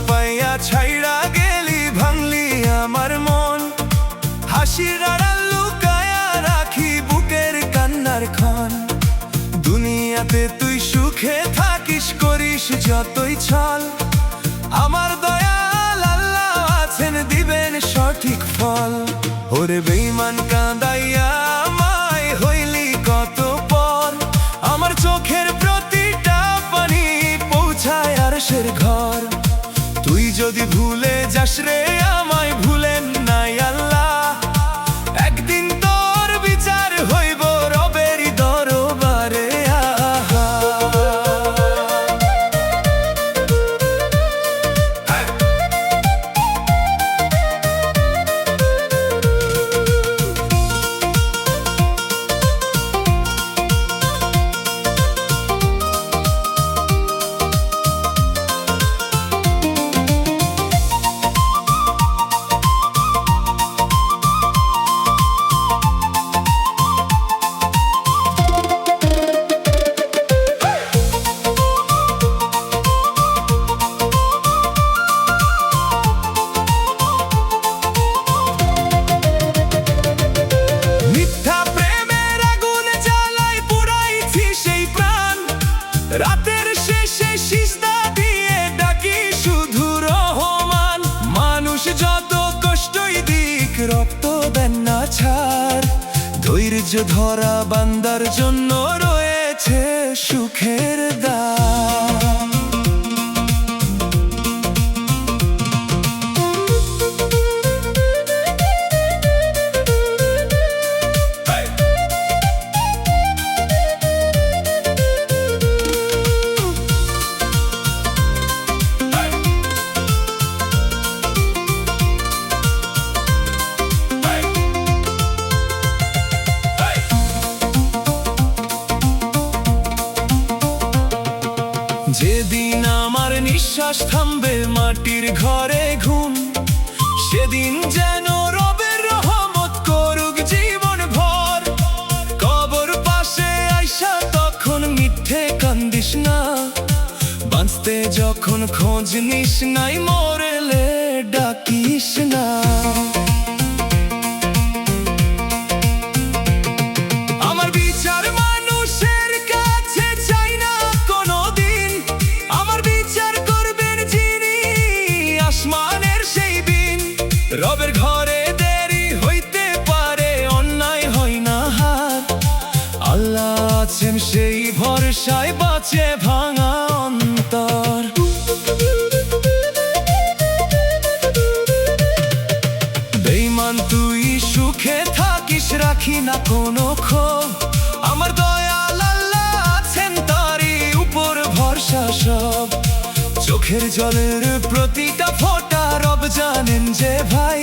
পাইয়া ছাইড়া গেলি, ভাঙলি আমার মন। হাসির আড়াল লুকায়া রাখি বুকের কান্নার ক্ষণ। দুনিয়াতে তুই সুখে থাকিস, করিস যতই ছল, আমার দয়াল আল্লাহ আছেন, দিবেন সঠিক ফল। ওরে বেঈমান কাঁদাইয়া আমায় হইলি কত পর, আমার চোখের প্রতিটা পানি পৌঁছায় আরশের ঘর। তুই যদি ভুলে যাস রে আমায়, ভুলেন নাই আল্লাহ, একদিন তোর বিচার হইব রবেরই দরবারে। আহা রাতের শেষে সিজদা দিয়ে ডাকি শুধু রহমান। মানুষ যত কষ্টই দিক, রক্ত দেন না ছাড়, ধৈর্য ধরা বান্দার জন্য রয়েছে সুখের দ্বার। যেদিন আমার নিঃশ্বাস থামবে মাটির ঘরে ঘুম, সেদিন যেন রবের রহমত করুক জীবন ভর। কবর পাশে আইসা তখন মিথ্যে কান্দিস না, বাঁচতে যখন খোঁজ নিস নাই, মরলে ডাকিস না। আমার বিচার মানুষের কাছে চাই না কোনোদিন, আমার বিচার করবেন যিনি আসমানের সেই দিন। রবের ঘরে দেরি হইতে পারে, অন্যায় হয় না হার, আল্লাহ আছেন সেই ভরসায় বাঁচে ভাঙা অন্তর। বেঈমান তুই সুখে থাকিস, রাখি না কোনো ক্ষোভ, আমার দয়াল আল্লাহ আছেন, তারই উপর ভরসা সব। চোখের জলের প্রতিটা ফোঁটা রব জানেন যে ভাই,